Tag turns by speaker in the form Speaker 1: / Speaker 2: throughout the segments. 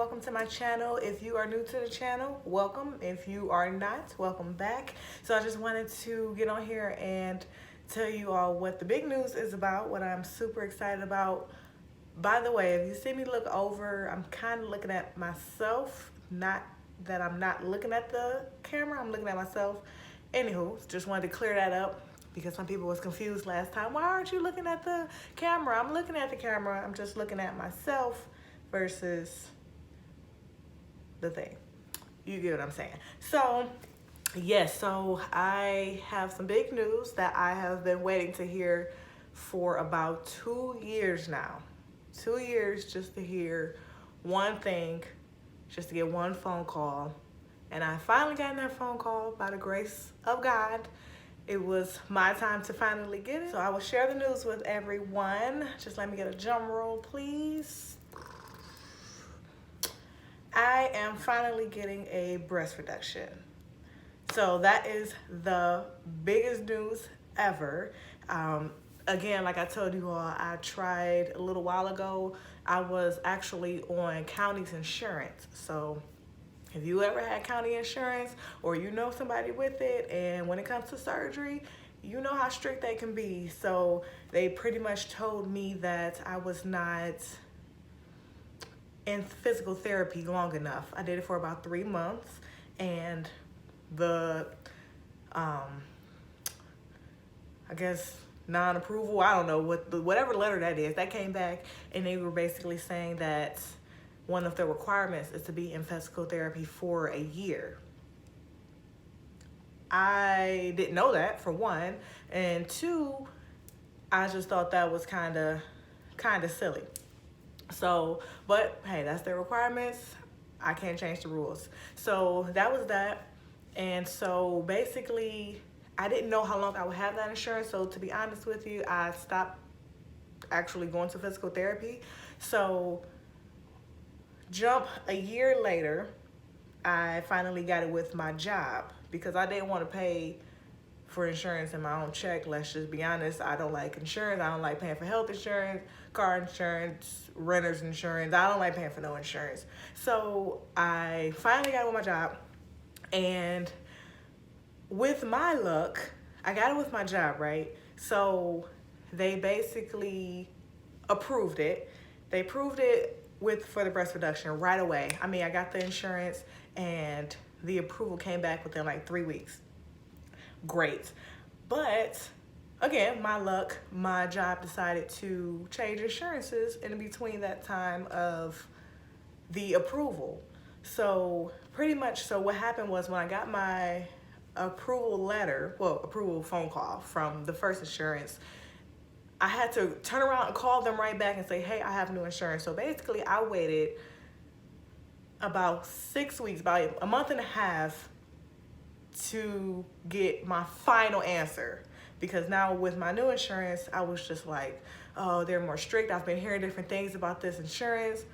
Speaker 1: welcome to my channel. If you are new to the channel, welcome. If you are not, welcome back. So I just wanted to get on here and tell you all what the big news is about, what I'm super excited about. By the way, if you see me look over, I'm kind of looking at myself, not that I'm not looking at the camera, I'm looking at myself. Anywho, just wanted to clear that up because some people was confused last time. Why aren't you looking at the camera? I'm looking at the camera. I'm just looking at myself versus the thing. You get what I'm saying? So, yes, so I have some big news that I have been waiting to hear for about 2 years now. 2 years just to hear one thing, just to get one phone call. And I finally got that phone call by the grace of God. It was my time to finally get it. So I will share the news with everyone. Just let me get a drum roll, please. I am finally getting a breast reduction. So that is the biggest news ever. Again, like I told you all, I tried a little while ago. I was actually on county's insurance. So if you ever had county insurance or you know somebody with it, and when it comes to surgery, you know how strict they can be. So they pretty much told me that I was not in physical therapy long enough. I did it for about 3 months, and the I guess non-approval, I don't know whatever letter that is, that came back, and they were basically saying that one of the requirements is to be in physical therapy for a year. I didn't know that, for one, and two, I just thought that was kind of silly. So, but hey, that's their requirements. I can't change the rules. So that was that. And so basically, I didn't know how long I would have that insurance. So to be honest with you, I stopped actually going to physical therapy. So jump a year later, I finally got it with my job because I didn't want to pay for insurance in my own check. Let's just be honest. I don't like insurance. I don't like paying for health insurance, car insurance, renter's insurance. I don't like paying for no insurance. So I finally got it with my job, and with my luck, I got it with my job, right? So they basically approved it. They approved it for the breast reduction right away. I mean, I got the insurance and the approval came back within like 3 weeks. Great. But again, my luck, my job decided to change insurances in between that time of the approval. So pretty much, so what happened was when I got my approval phone call from the first insurance, I had to turn around and call them right back and say, hey, I have new insurance. So basically I waited about 6 weeks, about a month and a half, to get my final answer, because now with my new insurance, I was just like, oh, they're more strict. I've been hearing different things about this insurance.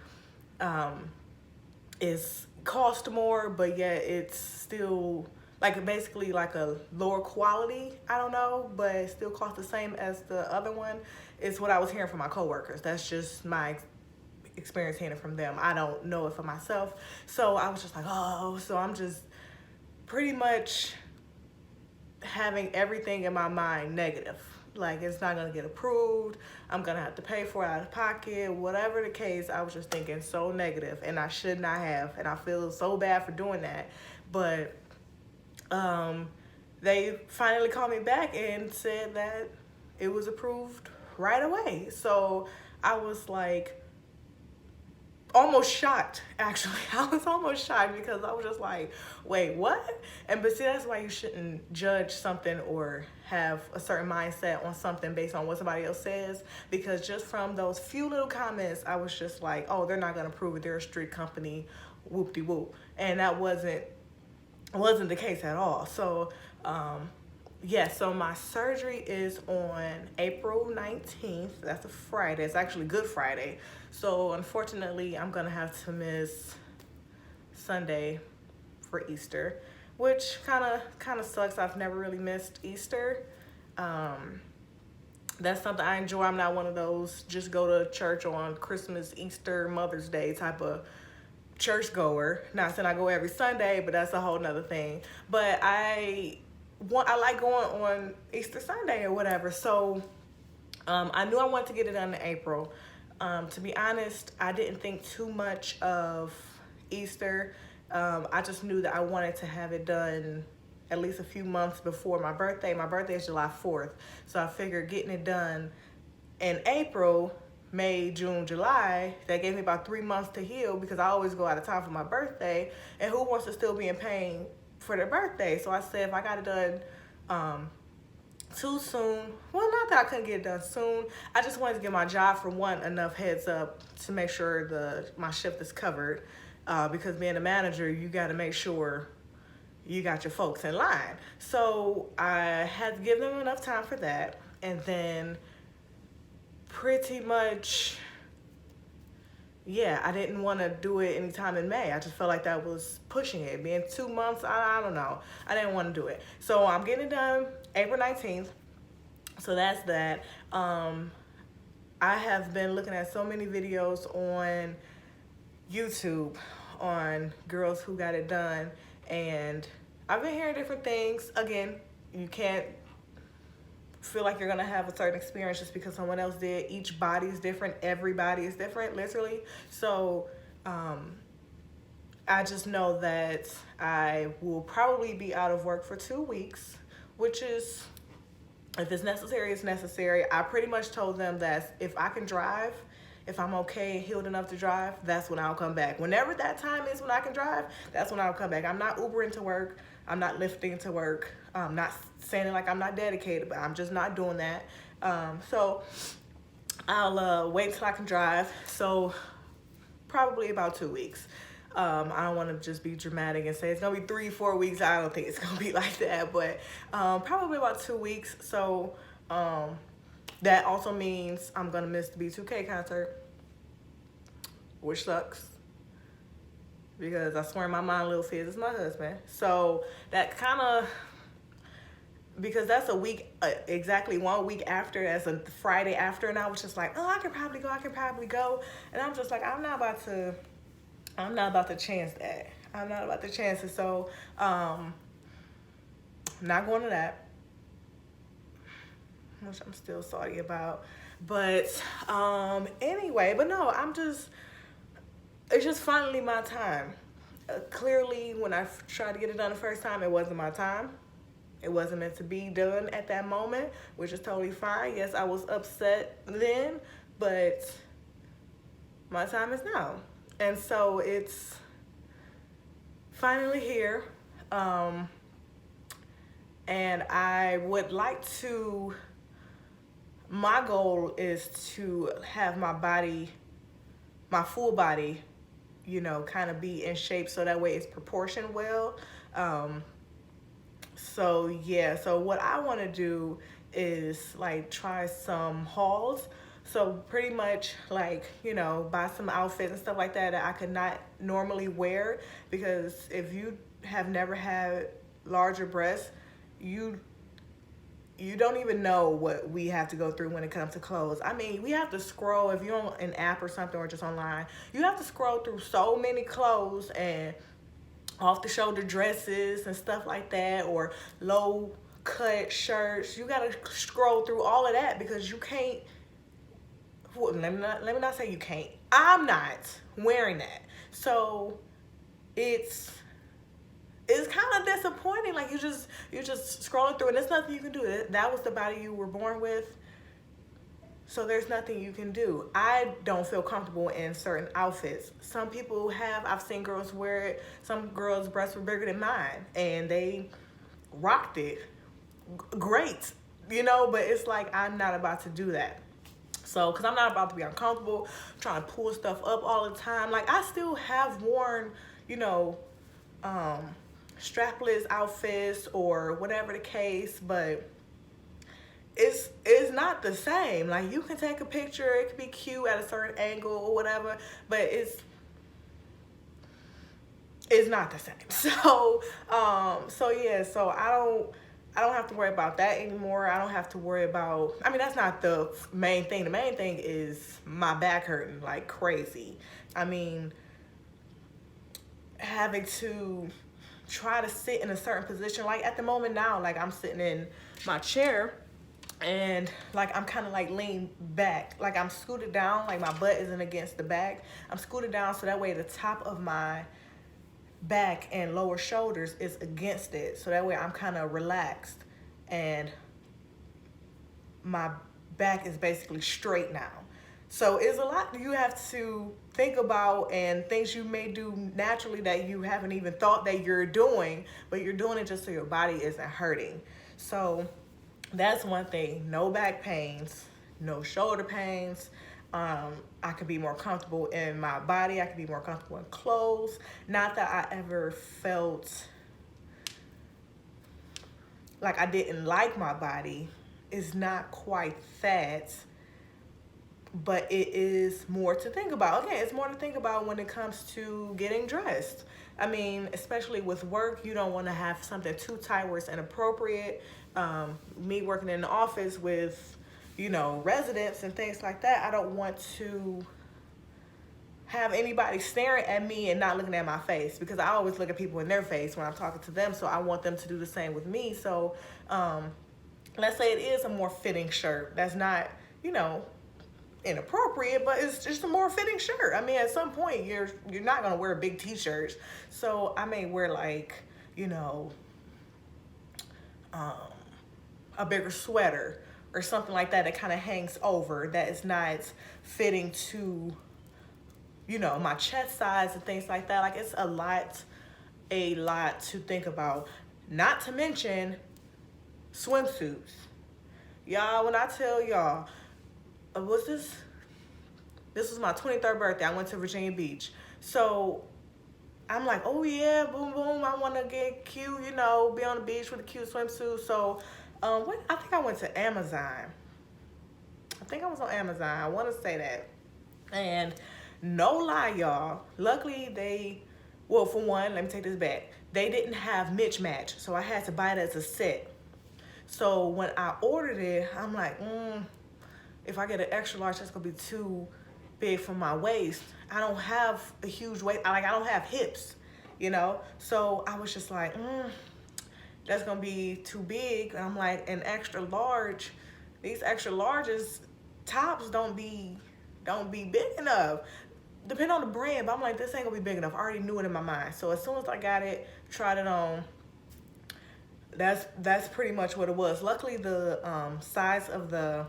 Speaker 1: It's cost more, but yet it's still like basically like a lower quality. I don't know, but it still costs the same as the other one. It's what I was hearing from my coworkers. That's just my experience hearing it from them. I don't know it for myself. So I was just like, oh, so I'm just pretty much having everything in my mind negative. Like, it's not gonna get approved. I'm gonna have to pay for it out of pocket. Whatever the case, I was just thinking so negative, and I should not have. And I feel so bad for doing that. But they finally called me back and said that it was approved right away. So I was like, almost shocked, actually. I was almost shocked because I was just like, wait, what? But see, that's why you shouldn't judge something or have a certain mindset on something based on what somebody else says, because just from those few little comments, I was just like, oh, they're not gonna prove it. They're a strict company, whoop-de-whoop. And that wasn't the case at all. So, so my surgery is on April 19th. That's a Friday. It's actually Good Friday. So unfortunately, I'm gonna have to miss Sunday for Easter, which kind of sucks. I've never really missed Easter. That's something I enjoy. I'm not one of those just go to church on Christmas, Easter, Mother's Day type of churchgoer. Not saying I go every Sunday, but that's a whole nother thing. But I like going on Easter Sunday or whatever. So I knew I wanted to get it done in April. To be honest, I didn't think too much of Easter. I just knew that I wanted to have it done at least a few months before my birthday. My birthday is July 4th. So I figured getting it done in April, May, June, July, that gave me about 3 months to heal, because I always go out of town for my birthday, and who wants to still be in pain for their birthday? So I said if I got it done too soon, well, not that I couldn't get it done soon, I just wanted to give my job, for one, enough heads up to make sure my shift is covered, because being a manager, you got to make sure you got your folks in line. So I had to give them enough time for that, and then pretty much, yeah, I didn't want to do it anytime in May. I just felt like that was pushing it. Being 2 months, I don't know. I didn't want to do it. So I'm getting it done April 19th. So that's that. I have been looking at so many videos on YouTube on girls who got it done, and I've been hearing different things. Again, you can't feel like you're gonna have a certain experience just because someone else did. Each body is different. Everybody is different, literally. So I just know that I will probably be out of work for 2 weeks, which is, if it's necessary, it's necessary. I pretty much told them that if I can drive, if I'm okay and healed enough to drive, that's when I'll come back. Whenever that time is when I can drive, that's when I'll come back. I'm not Ubering to work. I'm not lifting to work. I'm not saying it like I'm not dedicated, but I'm just not doing that. So I'll wait until I can drive. So probably about 2 weeks. I don't want to just be dramatic and say it's gonna be 3-4 weeks. I don't think it's gonna be like that, but probably about 2 weeks. So that also means I'm gonna miss the B2K concert, which sucks, because I swear in my mind Lil Fizz is my husband. So that kind of, because that's a week, exactly 1 week after, that's a Friday after, and I was just like, oh, I could probably go, and I'm just like, I'm not about to chance that. I'm not about to chance it. So not going to that, which I'm still salty about. But anyway, but no, it's just finally my time. Clearly, when I tried to get it done the first time, it wasn't my time. It wasn't meant to be done at that moment, which is totally fine. Yes, I was upset then, but my time is now. And so it's finally here. And I would like to, my goal is to have my body, my full body, you know, kind of be in shape so that way it's proportioned well. So yeah, so what I want to do is like try some hauls. So pretty much like, you know, buy some outfits and stuff like that that I could not normally wear, because if you have never had larger breasts, you don't even know what we have to go through when it comes to clothes. I mean, we have to scroll, if you're on an app or something or just online, you have to scroll through so many clothes and off the shoulder dresses and stuff like that, or low cut shirts. You gotta scroll through all of that because you can't, well, let me not say you can't. I'm not wearing that. So it's kind of disappointing. Like you're just scrolling through and there's nothing you can do. That was the body you were born with. So there's nothing you can do. I don't feel comfortable in certain outfits. Some people have, I've seen girls wear it. Some girls' breasts were bigger than mine and they rocked it. Great, you know, but it's like, I'm not about to do that. So, cause I'm not about to be uncomfortable, trying to pull stuff up all the time. Like I still have worn, you know, strapless outfits or whatever the case, but it's not the same. Like you can take a picture, it could be cute at a certain angle or whatever, but it's not the same. So yeah, so I don't have to worry about that anymore. I don't have to worry about, I mean, that's not the main thing. The main thing is my back hurting like crazy. I mean, having to try to sit in a certain position. Like at the moment now, like I'm sitting in my chair and like I'm kind of like leaned back, like I'm scooted down, like my butt isn't against the back. I'm scooted down so that way the top of my back and lower shoulders is against it, so that way I'm kind of relaxed and my back is basically straight now. So it's a lot you have to think about, and things you may do naturally that you haven't even thought that you're doing, but you're doing it just so your body isn't hurting. So that's one thing. No back pains, no shoulder pains. I could be more comfortable in my body. I could be more comfortable in clothes. Not that I ever felt like I didn't like my body. It's not quite that, but it is more to think about. Okay, it's more to think about when it comes to getting dressed. I mean, especially with work, you don't want to have something too tight where it's inappropriate. Me working in the office with, residents and things like that, I don't want to have anybody staring at me and not looking at my face, because I always look at people in their face when I'm talking to them, so I want them to do the same with me. So let's say it is a more fitting shirt that's not, inappropriate, but it's just a more fitting shirt. I mean, at some point you're not gonna wear big t-shirts, so I may wear like, a bigger sweater or something like that that kind of hangs over, that is not fitting to, my chest size and things like that. Like, it's a lot to think about. Not to mention swimsuits. Y'all, when I tell y'all, this was my 23rd birthday. I went to Virginia Beach. So I'm like, oh yeah, boom, boom. I want to get cute, be on the beach with a cute swimsuit. So I think I went to Amazon. I think I was on Amazon. I want to say that. And no lie, y'all. Luckily, for one, let me take this back. They didn't have mismatch, so I had to buy it as a set. So when I ordered it, I'm like, if I get an extra large, that's gonna be too big for my waist. I don't have a huge waist. I don't have hips, So I was just like, that's gonna be too big. And I'm like, an extra large. These extra larges tops don't be big enough. Depending on the brand, but I'm like, this ain't gonna be big enough. I already knew it in my mind. So as soon as I got it, tried it on, that's pretty much what it was. Luckily, the size of the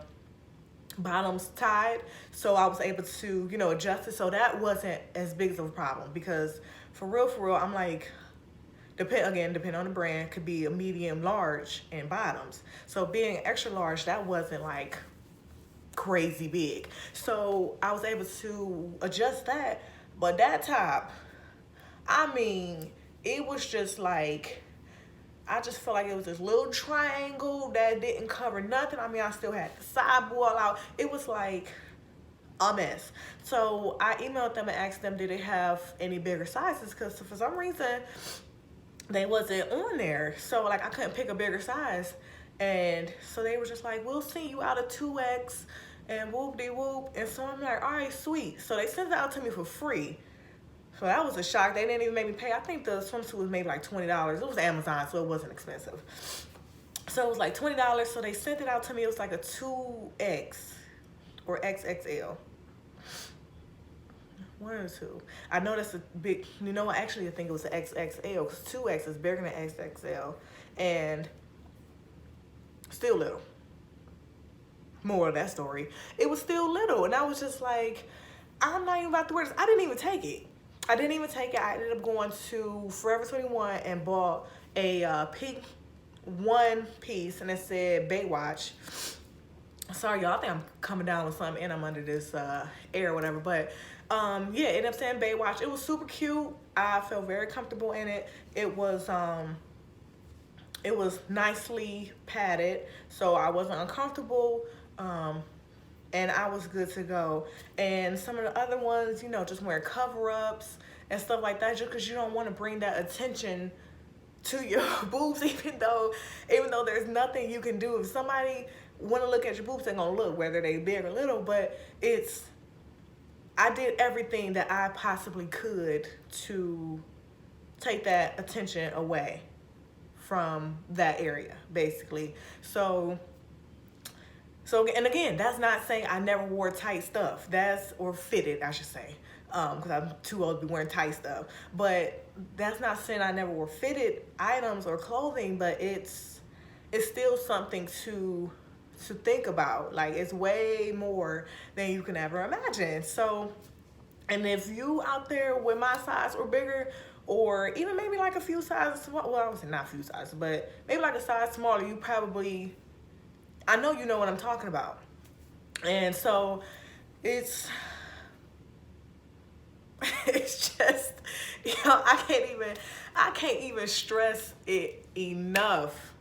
Speaker 1: bottoms tied, so I was able to, adjust it. So that wasn't as big of a problem, because for real, I'm like, depending on the brand, could be a medium large in bottoms. So being extra large, that wasn't like crazy big. So I was able to adjust that. But that top, I mean, it was just like, I just felt like it was this little triangle that didn't cover nothing. I mean, I still had the sideboard out. It was like a mess. So I emailed them and asked them, did they have any bigger sizes? Because for some reason, they wasn't on there. So like, I couldn't pick a bigger size. And so they were just like, we'll send you out a 2X and whoop-de-whoop. And so I'm like, all right, sweet. So they sent it out to me for free. So that was a shock. They didn't even make me pay. I think the swimsuit was maybe like $20. It was Amazon, so it wasn't expensive. So it was like $20. So they sent it out to me. It was like a 2X or XXL. One or two. I know that's a big, actually I think it was an XXL, because 2X is bigger than XXL. And still little. More of that story. It was still little. And I was just like, I'm not even about to wear this. I didn't even take it. I ended up going to Forever 21 and bought a pink one piece, and it said Baywatch. Sorry, y'all. I think I'm coming down with something and I'm under this air or whatever. But yeah, it ended up saying Baywatch. It was super cute. I felt very comfortable in it. It was nicely padded, so I wasn't uncomfortable. And I was good to go. And some of the other ones, just wearing cover-ups and stuff like that, just because you don't want to bring that attention to your boobs, even though there's nothing you can do. If somebody want to look at your boobs, they're going to look, whether they big or little. But I did everything that I possibly could to take that attention away from that area, basically. So, and again, that's not saying I never wore tight stuff. Or fitted, I should say, because I'm too old to be wearing tight stuff. But that's not saying I never wore fitted items or clothing. But it's still something to think about. Like, it's way more than you can ever imagine. So, and if you out there with my size or bigger, or even maybe like a few sizes small, well, I would say not a few sizes, but maybe like a size smaller, you probably, I know you know what I'm talking about. And so it's it's just, I can't even stress it enough.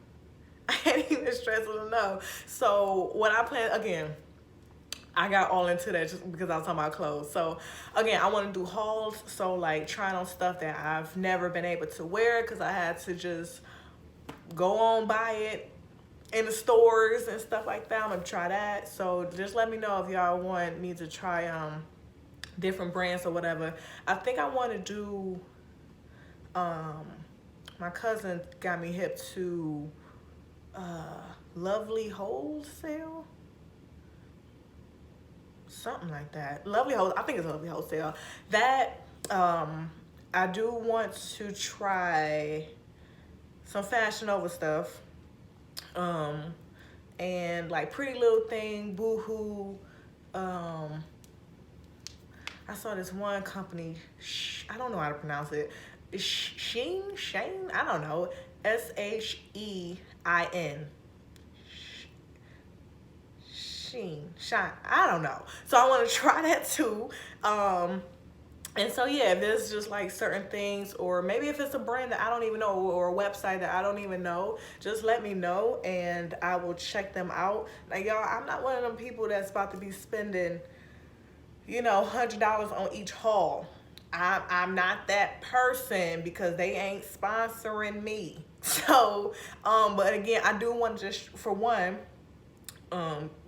Speaker 1: I can't even stress it enough. So what I plan, again, I got all into that just because I was talking about clothes. So again, I want to do hauls. So like trying on stuff that I've never been able to wear because I had to just go on buy it in the stores and stuff like that. I'm gonna try that. So just let me know if y'all want me to try different brands or whatever. I think I want to do my cousin got me hip to Lovely Wholesale, something like that. I think it's Lovely Wholesale. That I do want to try some Fashion Nova stuff. And like Pretty Little Thing, Boohoo. I saw this one company, I don't know how to pronounce it. Shane, I don't know. Shein. Shine, I don't know. So I want to try that too. And so yeah, if there's just like certain things, or maybe if it's a brand that I don't even know, or a website that I don't even know, just let me know and I will check them out. Like, y'all, I'm not one of them people that's about to be spending, $100 on each haul. I'm not that person because they ain't sponsoring me. So, but again, I do want to just, for one,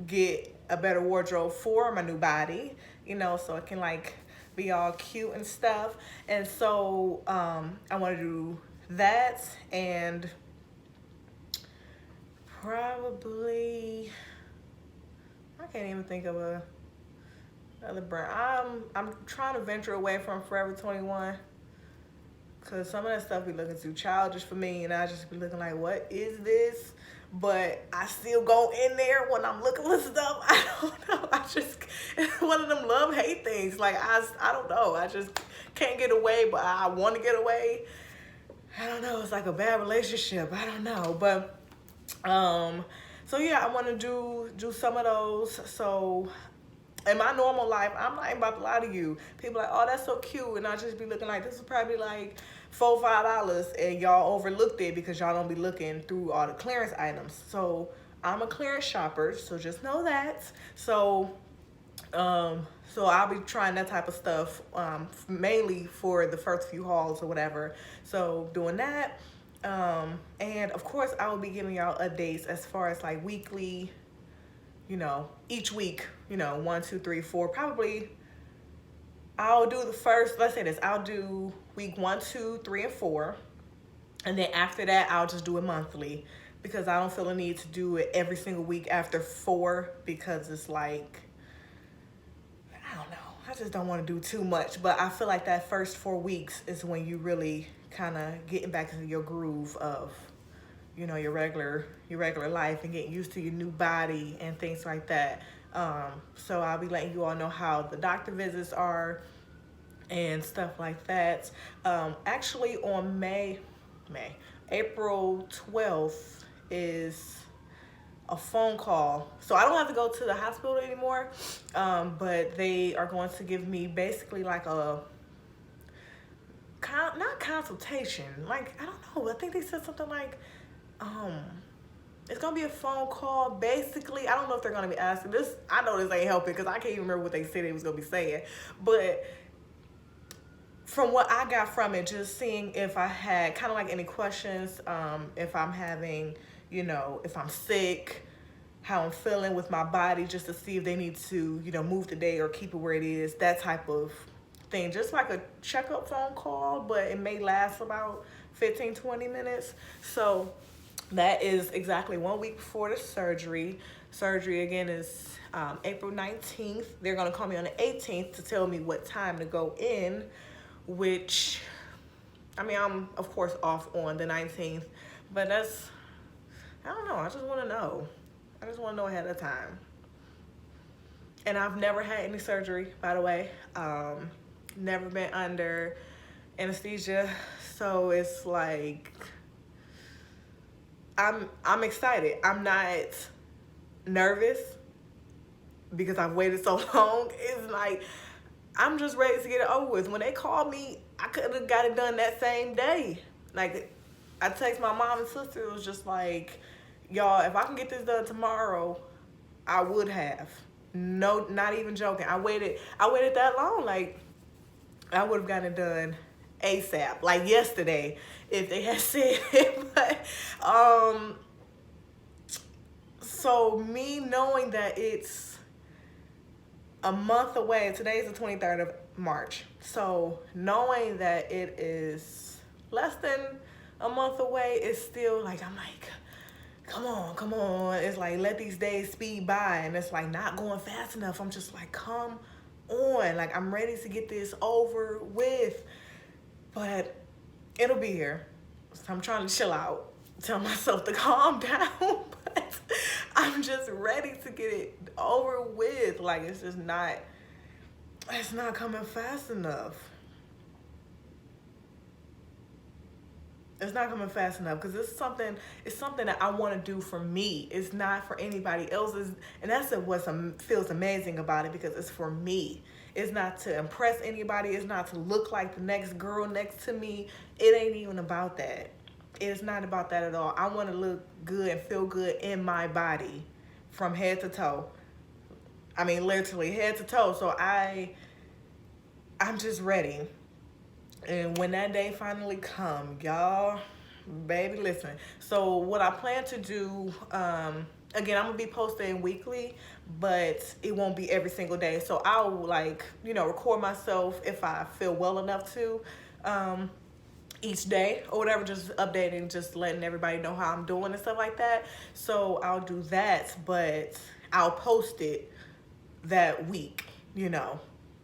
Speaker 1: get a better wardrobe for my new body, so it can like be all cute and stuff. And so I want to do that, and probably I can't even think of another brand. I'm trying to venture away from Forever 21 because some of that stuff be looking too childish for me, and I just be looking like, what is this? But I still go in there when I'm looking for stuff. I don't know. It's one of them love-hate things. Like, I don't know. I just can't get away, but I want to get away. I don't know. It's like a bad relationship. I don't know. But, so yeah, I want to do some of those. So in my normal life, I'm not even about to lie to you. People are like, oh, that's so cute. And I just be looking like, this is probably like $4, $5, and y'all overlooked it because y'all don't be looking through all the clearance items. So I'm a clearance shopper, so just know that. So I'll be trying that type of stuff, mainly for the first few hauls or whatever. So doing that. And of course I will be giving y'all updates as far as like weekly, each week, 1, 2, 3, 4, probably I'll do let's say this, I'll do week 1, 2, 3, and 4. And then after that, I'll just do it monthly because I don't feel a need to do it every single week after 4 because it's like, I don't know. I just don't want to do too much. But I feel like that first 4 weeks is when you really kind of getting back into your groove of, your regular life and getting used to your new body and things like that. So I'll be letting you all know how the doctor visits are and stuff like that. Actually on April 12th is a phone call. So I don't have to go to the hospital anymore. But they are going to give me basically like not consultation. Like, I don't know. I think they said something like, it's gonna be a phone call. Basically, I don't know if they're gonna be asking this. I know this ain't helping because I can't even remember what they said they was gonna be saying. But from what I got from it, just seeing if I had kind of like any questions, if I'm having, if I'm sick, how I'm feeling with my body, just to see if they need to, move the day or keep it where it is, that type of thing, just like a checkup phone call, but it may last about 15-20 minutes. So that is exactly 1 week before the surgery. Surgery again is April 19th. They're gonna call me on the 18th to tell me what time to go in, which, I mean, I'm of course off on the 19th, but that's, I don't know, I just wanna know. I just wanna know ahead of time. And I've never had any surgery, by the way. Never been under anesthesia, so it's like, I'm excited. I'm not nervous because I've waited so long. It's like, I'm just ready to get it over with. When they called me, I could have got it done that same day. Like, I text my mom and sister, it was just like, y'all, if I can get this done tomorrow, I would have. No, not even joking. I waited that long. Like, I would have gotten it done ASAP, like yesterday, if they had said it. But so me knowing that it's a month away, today's the 23rd of March. So knowing that it is less than a month away is still like, I'm like, come on. It's like, let these days speed by, and it's like not going fast enough. I'm just like, come on. Like, I'm ready to get this over with, but it'll be here. So I'm trying to chill out, tell myself to calm down, but I'm just ready to get it over with. Like, it's not coming fast enough. It's not coming fast enough because it's something that I want to do for me. It's not for anybody else's, and that's what feels amazing about it, because it's for me. It's not to impress anybody. It's not to look like the next girl next to me. It ain't even about that. It's not about that at all. I want to look good and feel good in my body from head to toe. I mean, literally head to toe. So I'm just ready. And when that day finally come, y'all, baby, listen. So what I plan to do, again, I'm gonna be posting weekly, but it won't be every single day. So I'll, like, record myself if I feel well enough to, each day or whatever, just updating, just letting everybody know how I'm doing and stuff like that. So I'll do that, but I'll post it that week,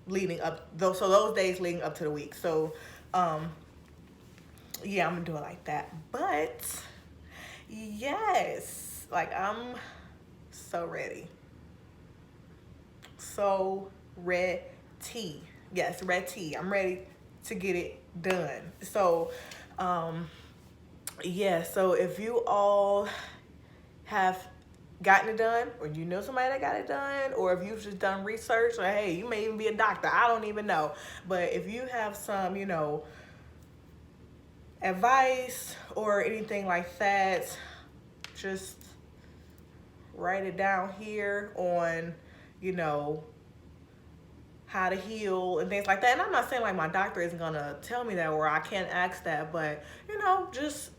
Speaker 1: leading up, those days leading up to the week. So yeah, I'm gonna do it like that. But yes, like, I'm so ready. So ready. Yes, ready. I'm ready to get it done. So yeah, so if you all have gotten it done, or you know somebody that got it done, or if you've just done research, or hey, you may even be a doctor, I don't even know, but if you have some advice or anything like that, just write it down here on how to heal and things like that. And I'm not saying like my doctor isn't gonna tell me that, or I can't ask that, but just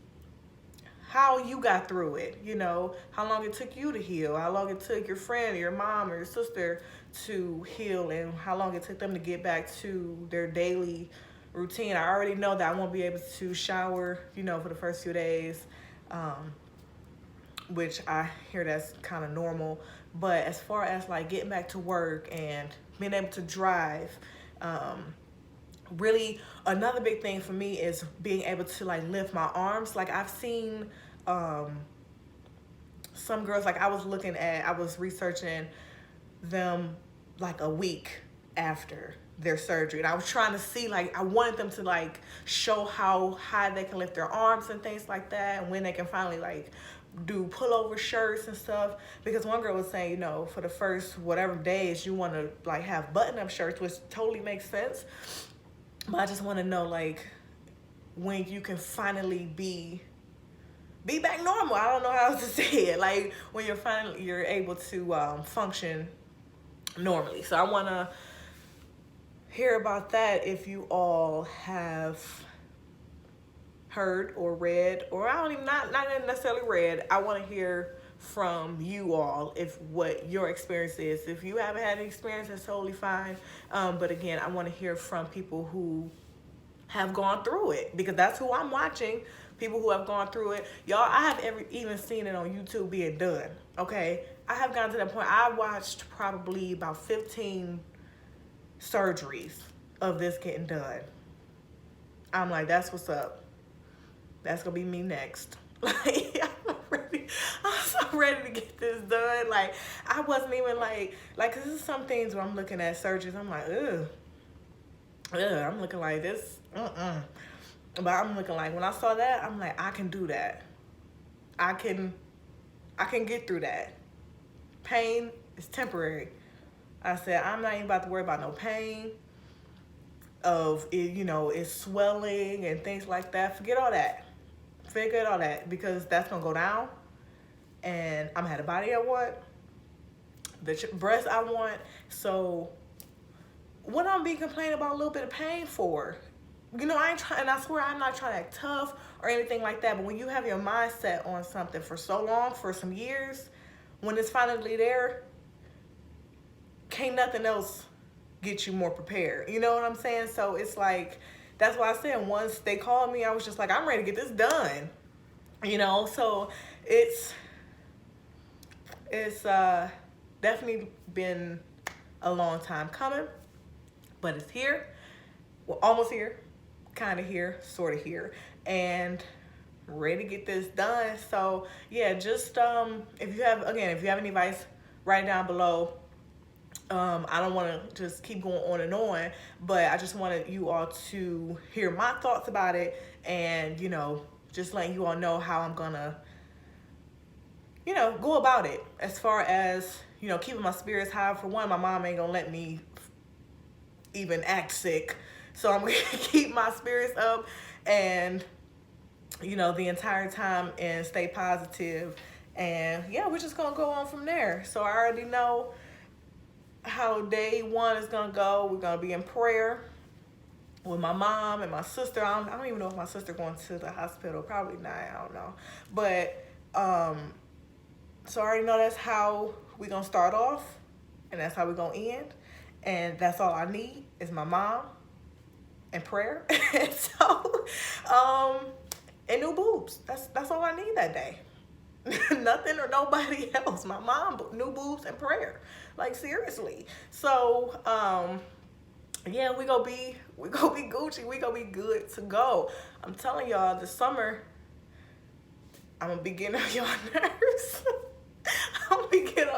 Speaker 1: how you got through it, how long it took you to heal, how long it took your friend or your mom or your sister to heal, and how long it took them to get back to their daily routine. I already know that I won't be able to shower, for the first few days, which I hear that's kind of normal. But as far as like getting back to work and being able to drive, really another big thing for me is being able to like lift my arms. Like, I've seen some girls, like I was researching them like a week after their surgery, and I was trying to see, like, I wanted them to like show how high they can lift their arms and things like that, and when they can finally like do pullover shirts and stuff. Because one girl was saying, for the first whatever days you want to like have button-up shirts, which totally makes sense. But I just want to know, like, when you can finally be back normal. I don't know how else to say it. Like, when you're able to function normally. So I want to hear about that if you all have heard or read, or not necessarily read. I want to hear from you all if what your experience is. If you haven't had an experience, that's totally fine. But again, I want to hear from people who have gone through it, because that's who I'm watching. People who have gone through it. Y'all, I have even seen it on YouTube being done. Okay, I have gotten to that point. I watched probably about 15 surgeries of this getting done. I'm like, that's what's up. That's gonna be me next. Like, I'm so ready to get this done. Like, I wasn't even like, cause there's some things where I'm looking at surgeries, I'm like, ugh, I'm looking like this, But I'm looking like, when I saw that, I'm like, I can do that. I can get through that. Pain is temporary. I said, I'm not even about to worry about no pain of it, it's swelling and things like that. Forget all that. Forget all that, because that's gonna go down. And I'm had a body I want, the breast I want. So what I'm be complaining about a little bit of pain for? I ain't trying, and I swear I'm not trying to act tough or anything like that. But when you have your mindset on something for so long, for some years, when it's finally there, can't nothing else get you more prepared. You know what I'm saying? So it's like, that's why I said once they called me, I was just like, I'm ready to get this done. So it's definitely been a long time coming, but it's here. We're almost here, kind of here, sort of here, and ready to get this done. So yeah, just if you have any advice, write it down below. I don't want to just keep going on, but I just wanted you all to hear my thoughts about it, and just letting you all know how I'm gonna go about it, as far as keeping my spirits high. For one, my mom ain't gonna let me even act sick, so I'm gonna keep my spirits up and the entire time, and stay positive. And yeah, we're just gonna go on from there. So I already know how day one is gonna go. We're gonna be in prayer with my mom and my sister. I don't even know if my sister going to the hospital. Probably not. I don't know. But so I already know that's how we're gonna start off, and that's how we're gonna end. And that's all I need is my mom and prayer. And so and new boobs. That's all I need that day. Nothing or nobody else. My mom, new boobs, and prayer. Like, seriously. So yeah, we gonna be Gucci. We gonna be good to go. I'm telling y'all, this summer I'm gonna be getting on y'all nerves. I'm gonna be getting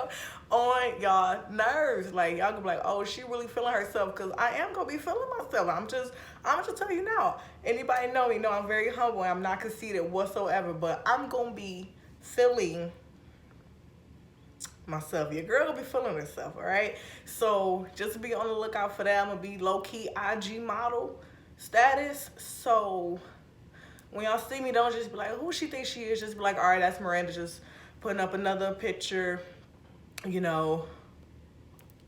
Speaker 1: on y'all nerves. Like, y'all gonna be like, oh, she really feeling herself, because I am gonna be feeling myself. I'm just tell you now. Anybody know me know I'm very humble. I'm not conceited whatsoever, but I'm gonna be feeling myself. Your girl gonna be feeling herself, all right? So just be on the lookout for that. I'm gonna be low-key IG model status. So when y'all see me, don't just be like, who she thinks she is. Just be like, all right, that's Miranda just putting up another picture.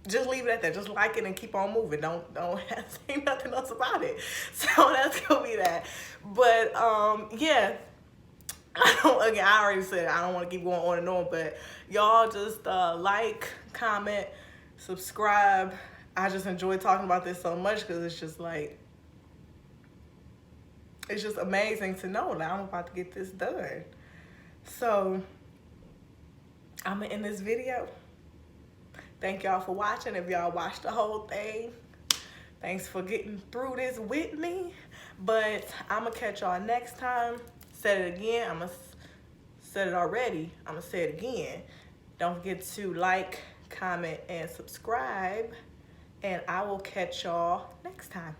Speaker 1: Just leave it at that. Just like it and keep on moving. Don't say nothing else about it. So that's gonna be that. But yeah, I already said I don't want to keep going on and on, but y'all just like, comment, subscribe. I just enjoy talking about this so much, because it's just like, it's just amazing to know that I'm about to get this done. So I'm gonna end this video. Thank y'all for watching. If y'all watched the whole thing, thanks for getting through this with me. But I'm gonna catch y'all next time. Said it again. Said it already. I'm gonna say it again. Don't forget to like, comment, and subscribe. And I will catch y'all next time.